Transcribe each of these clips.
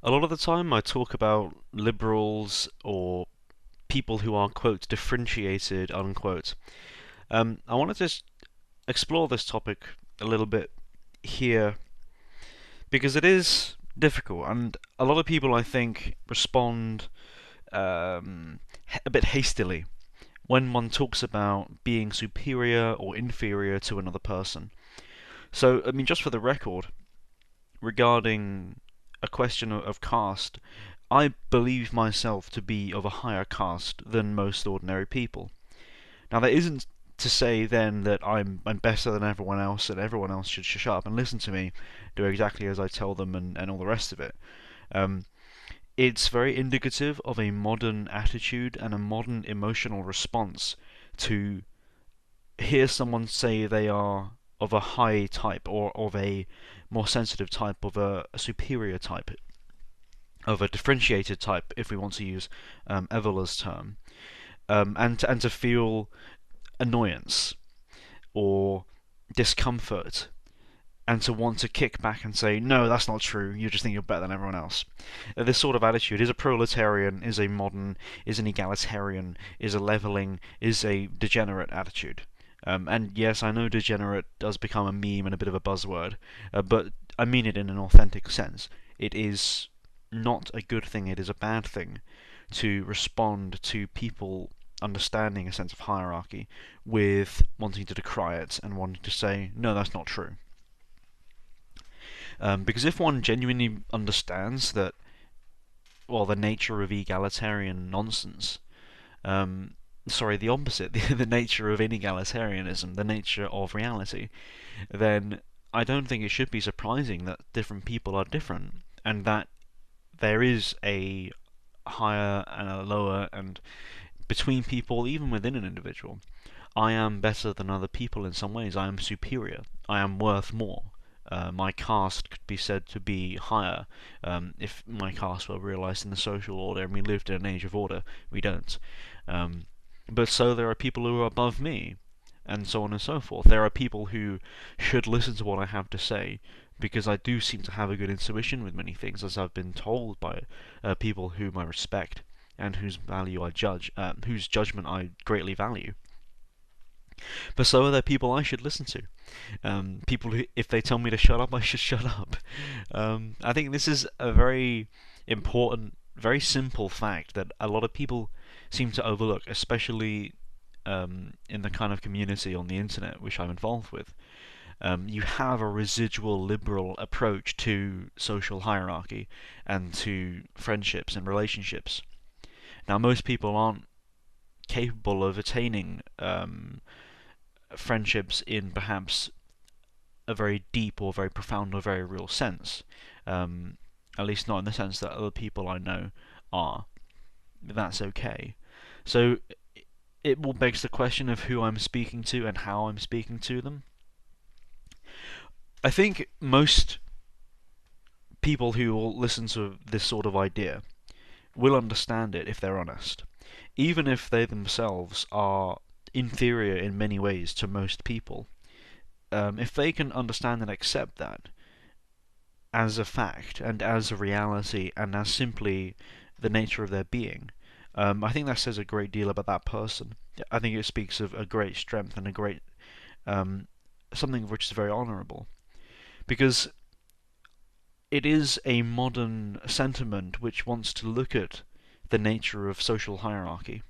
A lot of the time I talk about liberals or people who are, quote, differentiated, unquote. I want to just explore this topic a little bit here because it is difficult, and a lot of people, I think, respond a bit hastily when one talks about being superior or inferior to another person. So, I mean, just for the record, regarding a question of caste, I believe myself to be of a higher caste than most ordinary people. Now, that isn't to say then that I'm better than everyone else and everyone else should shut up and listen to me, do exactly as I tell them, and all the rest of it. Um, it's very indicative of a modern attitude and a modern emotional response to hear someone say they are of a high type or of a more sensitive type, of a superior type, of a differentiated type, if we want to use Evola's term, and to feel annoyance or discomfort, and to want to kick back and say, no, that's not true, you just think you're better than everyone else. This sort of attitude is a proletarian, is a modern, is an egalitarian, is a leveling, is a degenerate attitude. And yes, I know degenerate does become a meme and a bit of a buzzword, but I mean it in an authentic sense. It is not a good thing, it is a bad thing to respond to people understanding a sense of hierarchy with wanting to decry it and wanting to say, no, that's not true. Because if one genuinely understands that, well, the nature of egalitarian nonsense, sorry, the opposite, the nature of inegalitarianism, the nature of reality, then I don't think it should be surprising that different people are different, and that there is a higher and a lower, and between people, even within an individual. I am better than other people in some ways. I am superior. I am worth more. My caste could be said to be higher if my caste were realised in the social order and we lived in an age of order. We don't. Um, but so there are people who are above me, and so on and so forth. There are people who should listen to what I have to say because I do seem to have a good intuition with many things, as I've been told by people whom I respect and whose value I judge, whose judgment I greatly value. But so are there people I should listen to. People who, if they tell me to shut up, I should shut up. I think this is a very important, very simple fact that a lot of people seem to overlook, especially in the kind of community on the internet which I'm involved with. You have a residual liberal approach to social hierarchy and to friendships and relationships. Now, most people aren't capable of attaining friendships in perhaps a very deep or very profound or very real sense. Um, at least not in the sense that other people I know are. That's okay. So it will begs the question of who I'm speaking to and how I'm speaking to them. I think most people who will listen to this sort of idea will understand it if they're honest, even if they themselves are inferior in many ways to most people. If they can understand and accept that as a fact and as a reality and as simply the nature of their being, I think that says a great deal about that person. I think it speaks of a great strength and a great um, something which is very honourable, because it is a modern sentiment which wants to look at the nature of social hierarchy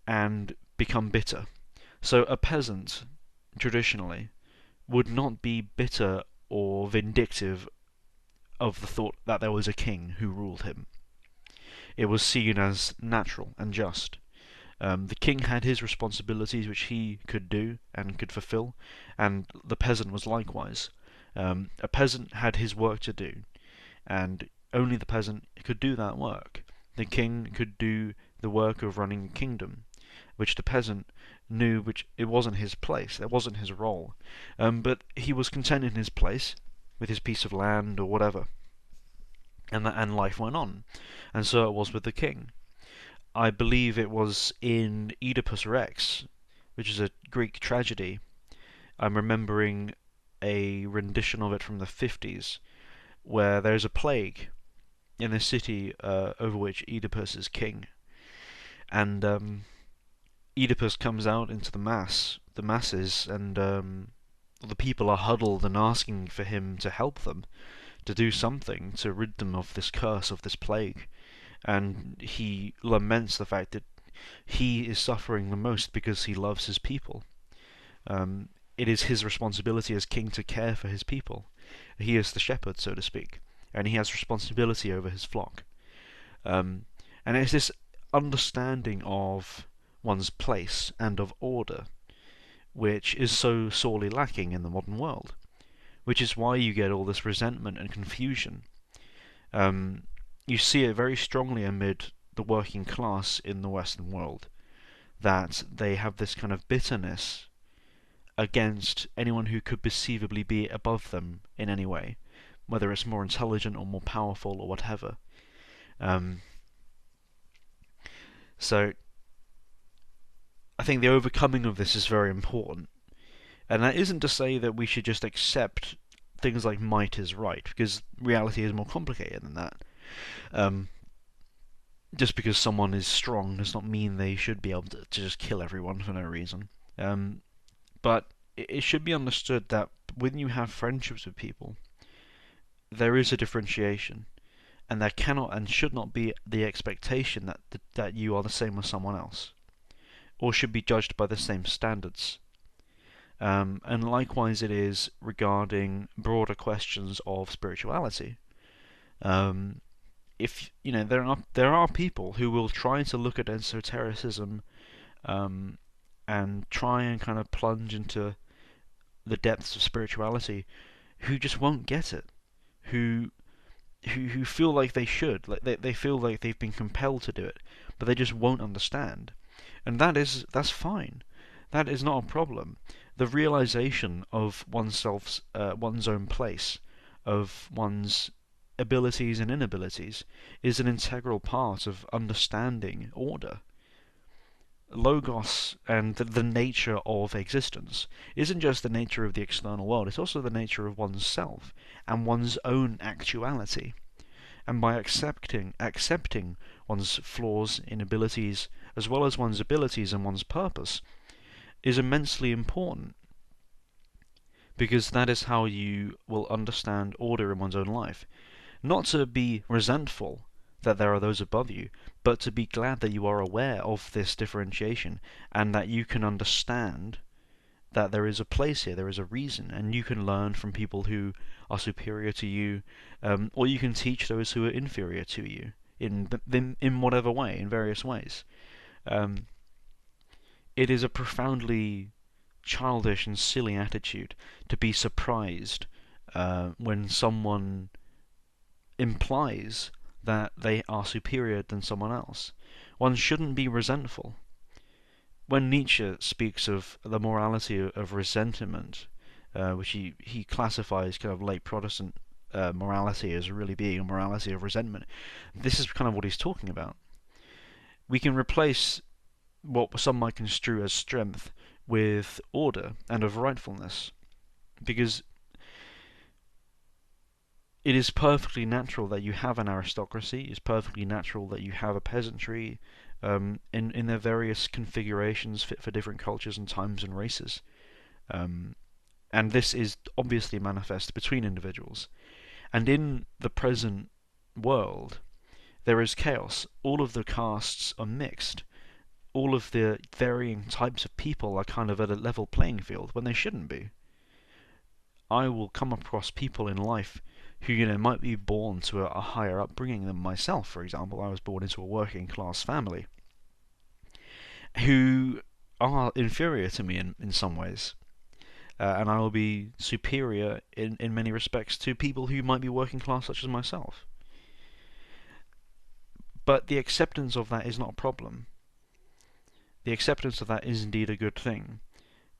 and become bitter. So a peasant, traditionally, would not be bitter or vindictive of the thought that there was a king who ruled him. It was seen as natural and just. The king had his responsibilities which he could do and could fulfill, and the peasant was likewise. A peasant had his work to do, and only the peasant could do that work. The king could do the work of running a kingdom, which the peasant knew which it wasn't his place, it wasn't his role. But he was content in his place, with his piece of land or whatever, and life went on. And so it was with the king. I believe it was in Oedipus Rex, which is a Greek tragedy. I'm remembering a rendition of it from the 50s, where there's a plague, in the city over which Oedipus is king, and Oedipus comes out into the masses, and the people are huddled and asking for him to help them, to do something to rid them of this curse, of this plague. And he laments the fact that he is suffering the most because he loves his people. It is his responsibility as king to care for his people. He is the shepherd, so to speak, and he has responsibility over his flock. And it's this understanding of one's place and of order which is so sorely lacking in the modern world, which is why you get all this resentment and confusion. You see it very strongly amid the working class in the Western world, that they have this kind of bitterness against anyone who could perceivably be above them in any way, whether it's more intelligent or more powerful or whatever. Um, so I think the overcoming of this is very important. And that isn't to say that we should just accept things like might is right, because reality is more complicated than that. Um, just because someone is strong does not mean they should be able to just kill everyone for no reason. But it should be understood that when you have friendships with people, there is a differentiation, and there cannot and should not be the expectation that you are the same as someone else, or should be judged by the same standards. And likewise, it is regarding broader questions of spirituality. If you know, there are people who will try to look at esotericism and try and kind of plunge into the depths of spirituality, who just won't get it, who who feel like they should, like they feel like they've been compelled to do it, but they just won't understand, and that's fine. That is not a problem. The realization of one's own place, of one's abilities and inabilities, is an integral part of understanding order. Logos and the nature of existence isn't just the nature of the external world, it's also the nature of one's self and one's own actuality. And by accepting one's flaws, inabilities, as well as one's abilities and one's purpose, is immensely important, because that is how you will understand order in one's own life. Not to be resentful that there are those above you, but to be glad that you are aware of this differentiation and that you can understand that there is a place here, there is a reason, and you can learn from people who are superior to you, or you can teach those who are inferior to you in whatever way, in various ways. Um, it is a profoundly childish and silly attitude to be surprised when someone implies that they are superior than someone else. One shouldn't be resentful. When Nietzsche speaks of the morality of resentment, which he classifies kind of late Protestant morality as really being a morality of resentment, this is kind of what he's talking about. We can replace what some might construe as strength with order and of rightfulness, because it is perfectly natural that you have an aristocracy. It's perfectly natural that you have a peasantry, in their various configurations fit for different cultures and times and races. And this is obviously manifest between individuals. And in the present world, there is chaos. All of the castes are mixed. All of the varying types of people are kind of at a level playing field when they shouldn't be. I will come across people in life who, might be born to a higher upbringing than myself. For example, I was born into a working class family, who are inferior to me in some ways. And I will be superior in many respects to people who might be working class, such as myself. But the acceptance of that is not a problem. The acceptance of that is indeed a good thing.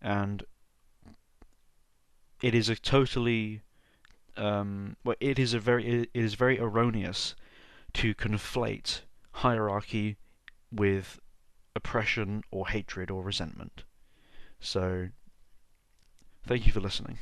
And it is a totally it is very erroneous to conflate hierarchy with oppression or hatred or resentment. So, thank you for listening.